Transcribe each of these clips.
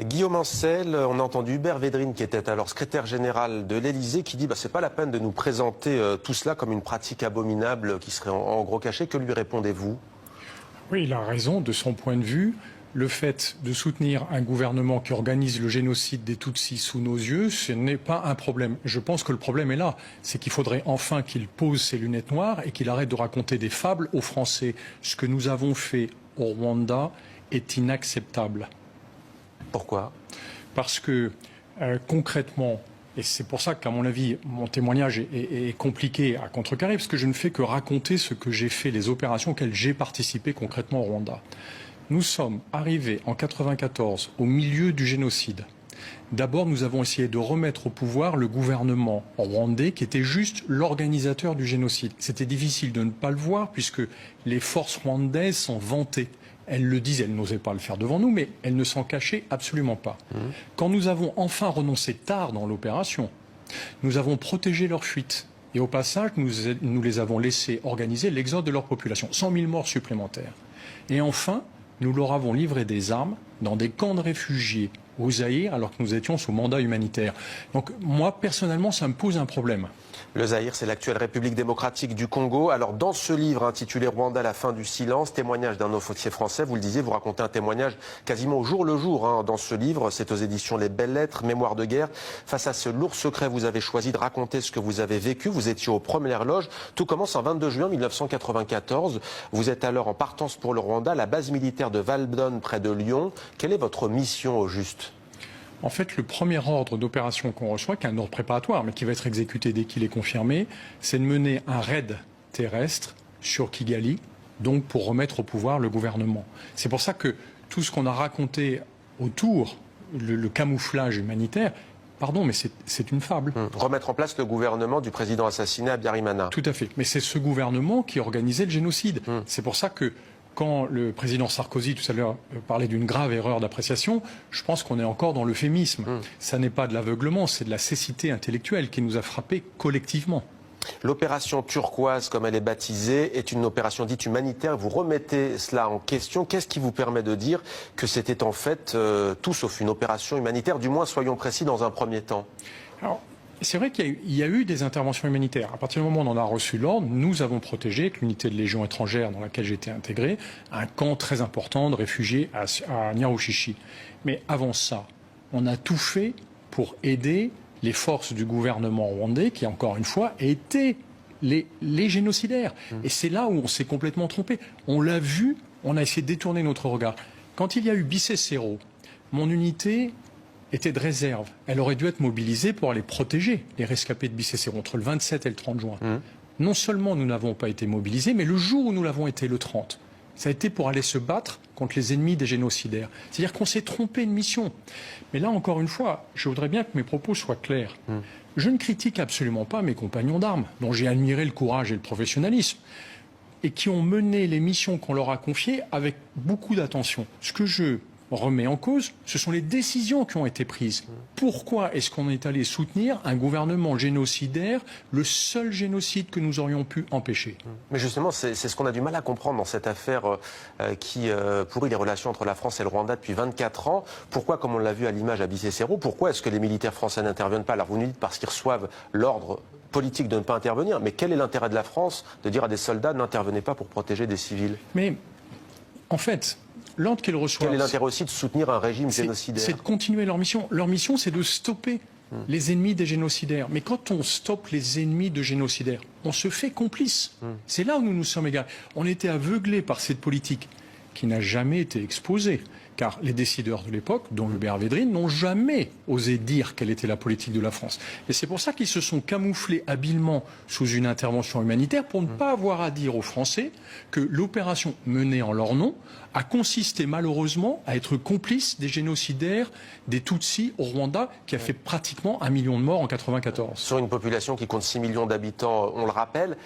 Guillaume Ancel, on a entendu Hubert Védrine, qui était alors secrétaire général de l'Élysée, qui dit c'est pas la peine de nous présenter tout cela comme une pratique abominable qui serait en gros cachet. Que lui répondez-vous? Oui, il a raison de son point de vue. Le fait de soutenir un gouvernement qui organise le génocide des Tutsis sous nos yeux, ce n'est pas un problème. Je pense que le problème est là. C'est qu'il faudrait enfin qu'il pose ses lunettes noires et qu'il arrête de raconter des fables aux Français. Ce que nous avons fait au Rwanda est inacceptable. Pourquoi? Parce que concrètement, et c'est pour ça qu'à mon avis, mon témoignage est compliqué à contrecarrer, parce que je ne fais que raconter ce que j'ai fait, les opérations auxquelles j'ai participé concrètement au Rwanda. Nous sommes arrivés en 1994 au milieu du génocide. D'abord, nous avons essayé de remettre au pouvoir le gouvernement rwandais qui était juste l'organisateur du génocide. C'était difficile de ne pas le voir puisque les forces rwandaises s'en vantaient. Elles le disaient, elles n'osaient pas le faire devant nous, mais elles ne s'en cachaient absolument pas. Quand nous avons enfin renoncé tard dans l'opération, nous avons protégé leur fuite. Et au passage, nous les avons laissés organiser l'exode de leur population. 100 000 morts supplémentaires. Et enfin, nous leur avons livré des armes dans des camps de réfugiés au Zaïre alors que nous étions sous mandat humanitaire. Donc moi, personnellement, ça me pose un problème. Le Zaïre, c'est l'actuelle République démocratique du Congo. Alors dans ce livre intitulé Rwanda, la fin du silence, témoignage d'un officier français, vous le disiez, vous racontez un témoignage quasiment au jour le jour dans ce livre. C'est aux éditions Les Belles Lettres, Mémoire de guerre. Face à ce lourd secret, vous avez choisi de raconter ce que vous avez vécu. Vous étiez aux premières loges. Tout commence en 22 juin 1994. Vous êtes alors en partance pour le Rwanda, la base militaire de Valdonne près de Lyon. Quelle est votre mission au juste ? En fait, le premier ordre d'opération qu'on reçoit, qui est un ordre préparatoire, mais qui va être exécuté dès qu'il est confirmé, c'est de mener un raid terrestre sur Kigali, donc pour remettre au pouvoir le gouvernement. C'est pour ça que tout ce qu'on a raconté autour, le camouflage humanitaire, pardon, mais c'est une fable. Remettre en place le gouvernement du président assassiné Habyarimana. Tout à fait. Mais c'est ce gouvernement qui organisait le génocide. C'est pour ça que quand le président Sarkozy, tout à l'heure, parlait d'une grave erreur d'appréciation, je pense qu'on est encore dans l'euphémisme. Ça n'est pas de l'aveuglement, c'est de la cécité intellectuelle qui nous a frappés collectivement. L'opération turquoise, comme elle est baptisée, est une opération dite humanitaire. Vous remettez cela en question. Qu'est-ce qui vous permet de dire que c'était en fait tout sauf une opération humanitaire? Du moins, soyons précis dans un premier temps. Alors, c'est vrai qu'il y a eu des interventions humanitaires. À partir du moment où on en a reçu l'ordre, nous avons protégé, avec l'unité de Légion étrangère dans laquelle j'étais intégré, un camp très important de réfugiés à Nyarushishi. Mais avant ça, on a tout fait pour aider les forces du gouvernement rwandais, qui, encore une fois, étaient les génocidaires. Et c'est là où on s'est complètement trompé. On l'a vu, on a essayé de détourner notre regard. Quand il y a eu Bicécéro, mon unité était de réserve. Elle aurait dû être mobilisée pour aller protéger les rescapés de Bicécéro entre le 27 et le 30 juin. Non seulement nous n'avons pas été mobilisés, mais le jour où nous l'avons été, le 30, ça a été pour aller se battre contre les ennemis des génocidaires. C'est-à-dire qu'on s'est trompé de mission. Mais là, encore une fois, je voudrais bien que mes propos soient clairs. Je ne critique absolument pas mes compagnons d'armes, dont j'ai admiré le courage et le professionnalisme, et qui ont mené les missions qu'on leur a confiées avec beaucoup d'attention. Ce que je remet en cause, ce sont les décisions qui ont été prises. Pourquoi est-ce qu'on est allé soutenir un gouvernement génocidaire, le seul génocide que nous aurions pu empêcher? Mais justement, c'est ce qu'on a du mal à comprendre dans cette affaire qui pourrit les relations entre la France et le Rwanda depuis 24 ans. Pourquoi, comme on l'a vu à l'image à Bicécéro, pourquoi est-ce que les militaires français n'interviennent pas? Alors vous nous dites parce qu'ils reçoivent l'ordre politique de ne pas intervenir, mais quel est l'intérêt de la France de dire à des soldats n'intervenez pas pour protéger des civils? Mais en fait, l'ordre qu'ils reçoivent, quel est l'intérêt aussi de soutenir un régime génocidaire? C'est de continuer leur mission. Leur mission, c'est de stopper les ennemis des génocidaires. Mais quand on stoppe les ennemis de génocidaires, on se fait complice. C'est là où nous nous sommes égarés. On était aveuglés par cette politique qui n'a jamais été exposée. Car les décideurs de l'époque, dont Hubert Védrine, n'ont jamais osé dire quelle était la politique de la France. Et c'est pour ça qu'ils se sont camouflés habilement sous une intervention humanitaire pour ne pas avoir à dire aux Français que l'opération menée en leur nom a consisté malheureusement à être complice des génocidaires des Tutsis au Rwanda, qui a fait pratiquement 1 million de morts en 1994. Sur une population qui compte 6 millions d'habitants, on le rappelle.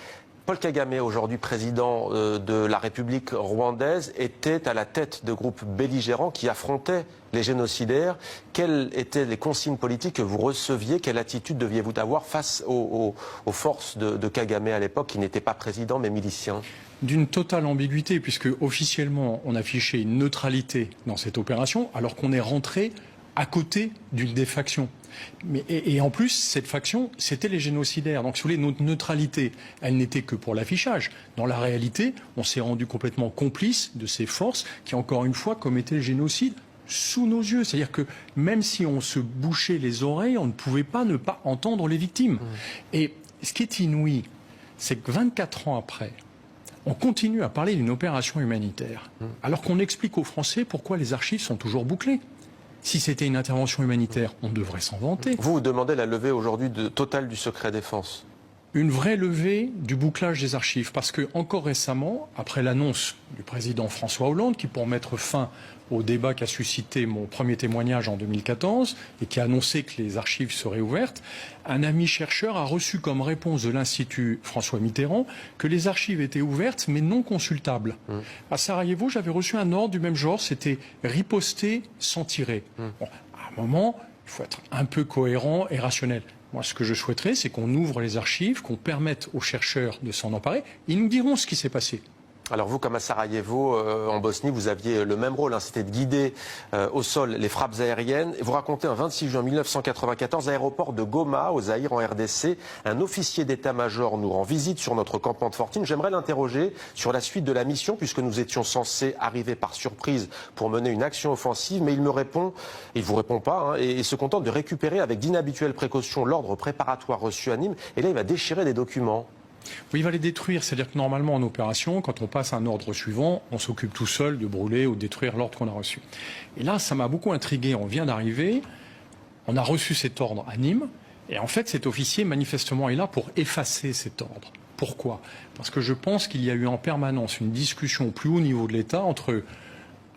Paul Kagame, aujourd'hui président de la République rwandaise, était à la tête de groupes belligérants qui affrontaient les génocidaires. Quelles étaient les consignes politiques que vous receviez? Quelle attitude deviez-vous avoir face aux forces de Kagame à l'époque, qui n'étaient pas président mais miliciens? D'une totale ambiguïté, puisque officiellement on affichait une neutralité dans cette opération, alors qu'on est rentré à côté d'une des factions. Et en plus, cette faction, c'était les génocidaires. Donc, si vous voulez, notre neutralité, elle n'était que pour l'affichage. Dans la réalité, on s'est rendu complètement complice de ces forces qui, encore une fois, commettaient le génocide sous nos yeux. C'est-à-dire que même si on se bouchait les oreilles, on ne pouvait pas ne pas entendre les victimes. Et ce qui est inouï, c'est que 24 ans après, on continue à parler d'une opération humanitaire, alors qu'on explique aux Français pourquoi les archives sont toujours bouclées. Si c'était une intervention humanitaire, on devrait s'en vanter. Vous demandez la levée aujourd'hui totale du secret défense. Une vraie levée du bouclage des archives, parce que encore récemment, après l'annonce du président François Hollande, qui pour mettre fin au débat qu'a suscité mon premier témoignage en 2014 et qui a annoncé que les archives seraient ouvertes, un ami chercheur a reçu comme réponse de l'Institut François Mitterrand que les archives étaient ouvertes mais non consultables. À Sarajevo, j'avais reçu un ordre du même genre, c'était riposter sans tirer. Bon, à un moment, il faut être un peu cohérent et rationnel. Moi, ce que je souhaiterais, c'est qu'on ouvre les archives, qu'on permette aux chercheurs de s'en emparer. Ils nous diront ce qui s'est passé. Alors vous, comme à Sarajevo, en Bosnie, vous aviez le même rôle, c'était de guider au sol les frappes aériennes. Vous racontez un 26 juin 1994, à l'aéroport de Goma, au Zaïre, en RDC, un officier d'état-major nous rend visite sur notre campement de Fortine. J'aimerais l'interroger sur la suite de la mission, puisque nous étions censés arriver par surprise pour mener une action offensive, mais il me répond, il vous répond pas, et se contente de récupérer avec d'inhabituelles précautions l'ordre préparatoire reçu à Nîmes, et là il va déchirer des documents. Oui, il va les détruire. C'est-à-dire que normalement, en opération, quand on passe un ordre suivant, on s'occupe tout seul de brûler ou de détruire l'ordre qu'on a reçu. Et là, ça m'a beaucoup intrigué. On vient d'arriver, on a reçu cet ordre à Nîmes, et en fait, cet officier, manifestement, est là pour effacer cet ordre. Pourquoi? Parce que je pense qu'il y a eu en permanence une discussion au plus haut niveau de l'État entre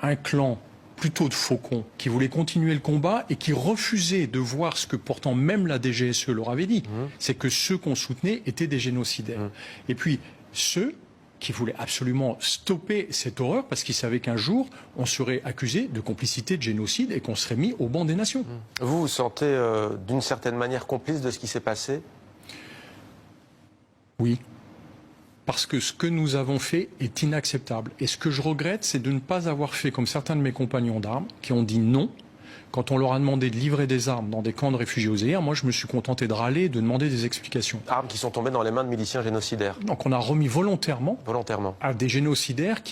un clan plutôt de faucons qui voulaient continuer le combat et qui refusaient de voir ce que pourtant même la DGSE leur avait dit, c'est que ceux qu'on soutenait étaient des génocidaires. Et puis ceux qui voulaient absolument stopper cette horreur parce qu'ils savaient qu'un jour on serait accusé de complicité de génocide et qu'on serait mis au banc des nations. Vous vous sentez d'une certaine manière complice de ce qui s'est passé? Oui. Parce que ce que nous avons fait est inacceptable. Et ce que je regrette, c'est de ne pas avoir fait comme certains de mes compagnons d'armes qui ont dit non quand on leur a demandé de livrer des armes dans des camps de réfugiés au Zaïre. Moi, je me suis contenté de râler et de demander des explications. Armes qui sont tombées dans les mains de miliciens génocidaires. Donc on a remis volontairement à des génocidaires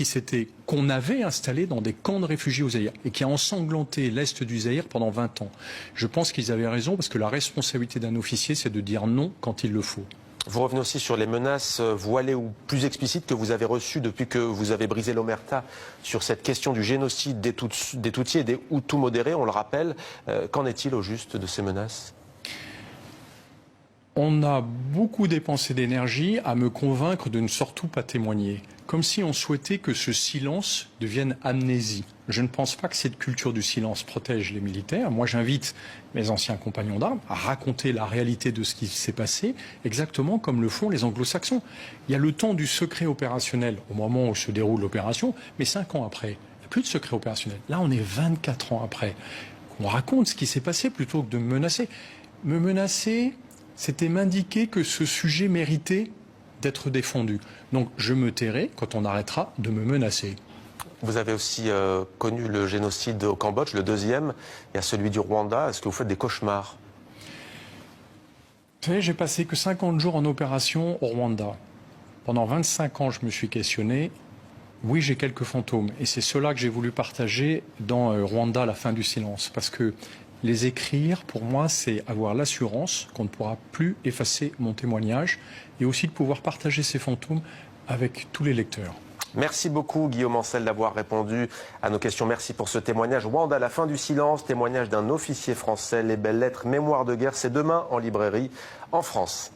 qu'on avait installés dans des camps de réfugiés au Zaïre et qui a ensanglanté l'Est du Zaïre pendant 20 ans. Je pense qu'ils avaient raison parce que la responsabilité d'un officier, c'est de dire non quand il le faut. Vous revenez aussi sur les menaces voilées ou plus explicites que vous avez reçues depuis que vous avez brisé l'omerta sur cette question du génocide des Tutsis et des Hutus modérés, on le rappelle. Qu'en est-il au juste de ces menaces? On a beaucoup dépensé d'énergie à me convaincre de ne surtout pas témoigner, comme si on souhaitait que ce silence devienne amnésie. Je ne pense pas que cette culture du silence protège les militaires. Moi, j'invite mes anciens compagnons d'armes à raconter la réalité de ce qui s'est passé, exactement comme le font les anglo-saxons. Il y a le temps du secret opérationnel au moment où se déroule l'opération, mais 5 ans après, il n'y a plus de secret opérationnel. Là, on est 24 ans après. On raconte ce qui s'est passé plutôt que de me menacer. Me menacer, c'était m'indiquer que ce sujet méritait d'être défendu. Donc je me tairai quand on arrêtera de me menacer. Vous avez aussi connu le génocide au Cambodge, le deuxième. Il y a celui du Rwanda. Est-ce que vous faites des cauchemars? Vous savez, j'ai passé que 50 jours en opération au Rwanda. Pendant 25 ans, je me suis questionné. Oui, j'ai quelques fantômes. Et c'est cela que j'ai voulu partager dans Rwanda, la fin du silence. Parce que les écrire, pour moi, c'est avoir l'assurance qu'on ne pourra plus effacer mon témoignage et aussi de pouvoir partager ces fantômes avec tous les lecteurs. Merci beaucoup Guillaume Ancel d'avoir répondu à nos questions. Merci pour ce témoignage. Rwanda, la fin du silence, témoignage d'un officier français. Les belles lettres, mémoire de guerre, c'est demain en librairie en France.